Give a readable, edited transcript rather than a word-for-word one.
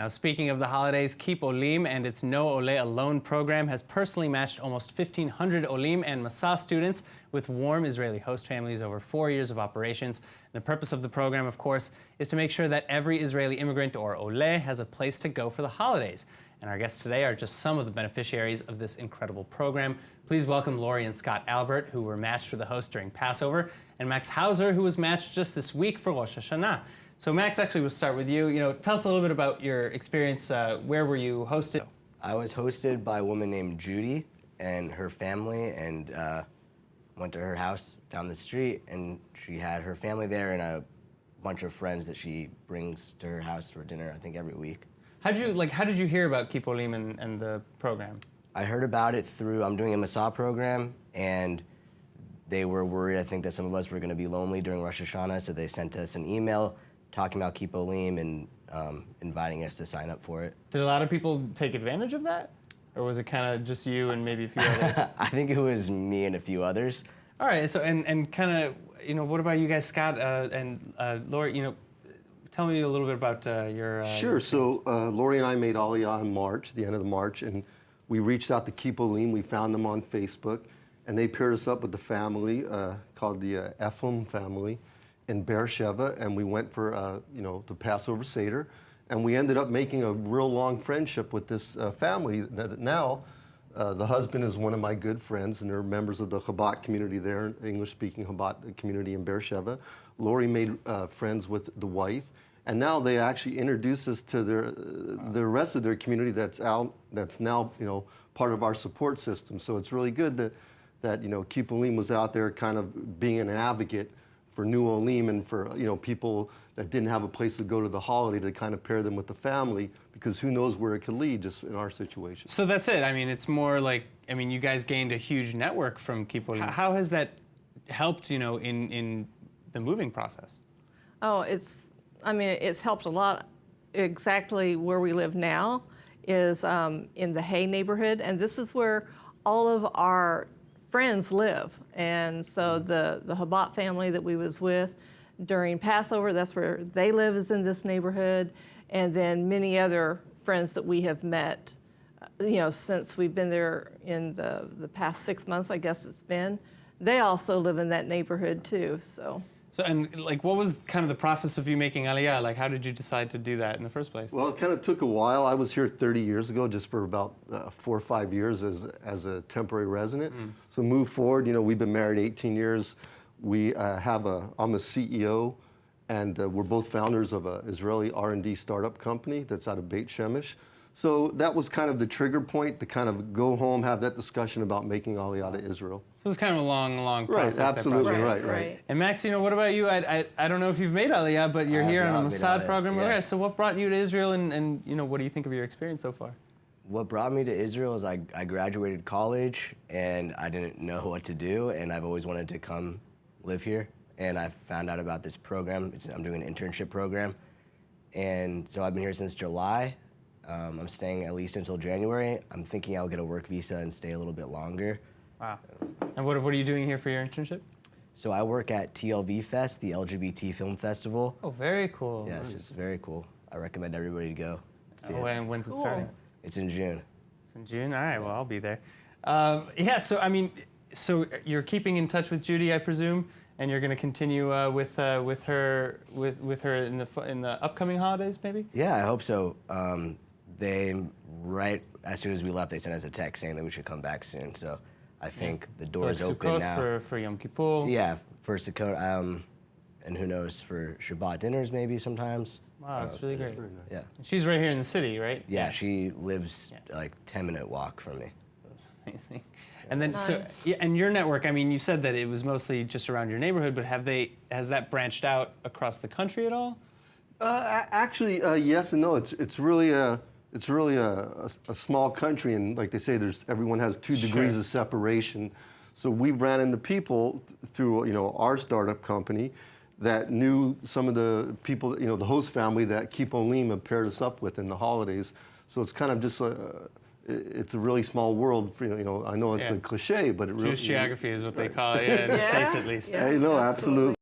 Now, speaking of the holidays, KeepOlim and its No Ole Alone program has personally matched almost 1,500 Olim and Masa students with warm Israeli host families over 4 years of operations. And the purpose of the program, of course, is to make sure that every Israeli immigrant or Ole has a place to go for the holidays. And our guests today are just some of the beneficiaries of this incredible program. Please welcome Lori and Scott Albert, who were matched for the host during Passover, and Max Hauser, who was matched just this week for Rosh Hashanah. So Max, actually, we'll start with you. Tell us a little bit about your experience. Where were you hosted? I was hosted by a woman named Judy and her family, and went to her house down the street, and she had her family there and a bunch of friends that she brings to her house for dinner, I think, every week. How did you hear about KeepOlim and the program? I heard about it through, I'm doing a Masa program, and they were worried, I think, that some of us were going to be lonely during Rosh Hashanah, so they sent us an email talking about KeepOlim and inviting us to sign up for it. Did a lot of people take advantage of that? Or was it kind of just you and maybe a few others? I think it was me and a few others. All right, so and kind of, what about you guys, Scott and Lori? Tell me a little bit about your Sure. So Lori and I made Aliyah in March, the end of March, and we reached out to KeepOlim. We found them on Facebook, and they paired us up with the family called the Ephraim family in Beersheba, and we went for the Passover Seder, and we ended up making a real long friendship with this family. That now the husband is one of my good friends, and they're members of the Chabad community there, English-speaking Chabad community in Beersheba. Lori made friends with the wife, and now they actually introduced us to the rest of their community that's now part of our support system. So it's really good that KeepOlim was out there kind of being an advocate for new Olim and for people that didn't have a place to go to the holiday, to kind of pair them with the family, because who knows where it could lead just in our situation. So that's it. I mean, it's more like, you guys gained a huge network from KeepOlim. How has that helped, in the moving process? Oh, it's helped a lot. Exactly where we live now is in the Hay neighborhood, and this is where all of our friends live. And so the Chabad family that we was with during Passover, that's where they live, is in this neighborhood. And then many other friends that we have met, since we've been there in the past 6 months, I guess it's been, they also live in that neighborhood too, so. So, and what was kind of the process of you making Aliyah? How did you decide to do that in the first place? Well, it kind of took a while. I was here 30 years ago, just for about 4 or 5 years as a temporary resident. So move forward, we've been married 18 years. I'm a CEO, and we're both founders of an Israeli R&D startup company that's out of Beit Shemesh. So that was kind of the trigger point to kind of go home, have that discussion about making Aliyah to Israel. So it's kind of a long process. Right, absolutely, right. Right. And Max, what about you? I don't know if you've made Aliyah, but you're here on a Mossad program. Yeah. Okay, so what brought you to Israel, and what do you think of your experience so far? What brought me to Israel is I graduated college, and I didn't know what to do, and I've always wanted to come live here. And I found out about this program. I'm doing an internship program. And so I've been here since July. I'm staying at least until January. I'm thinking I'll get a work visa and stay a little bit longer. Wow. And what are you doing here for your internship? So I work at TLV Fest, the LGBT Film Festival. Oh, very cool. Yes, it's very cool. I recommend everybody to go. Oh, and when's it starting? It's in June. It's in June? All right, well, I'll be there. So you're keeping in touch with Judy, I presume, and you're going to continue with her in the upcoming holidays, maybe? Yeah, I hope so. Right as soon as we left, they sent us a text saying that we should come back soon. So I think the door is open now. For Yom Kippur. Yeah, for Sukkot, and who knows, for Shabbat dinners maybe sometimes. Wow, that's really great. Very nice. Yeah. She's right here in the city, right? Yeah, she lives like 10-minute walk from me. That's amazing. And then, Nice. and your network, you said that it was mostly just around your neighborhood, but has that branched out across the country at all? Actually, yes and no. It's really a small country, and like they say, everyone has 2 degrees of separation. So we ran into people through our startup company that knew some of the people, the host family that KeepOlim have paired us up with in the holidays. So it's kind of just it's a really small world. I know it's a cliche, but it really. Jewish geography is what they call it, in the States at least. Yeah, I know, absolutely.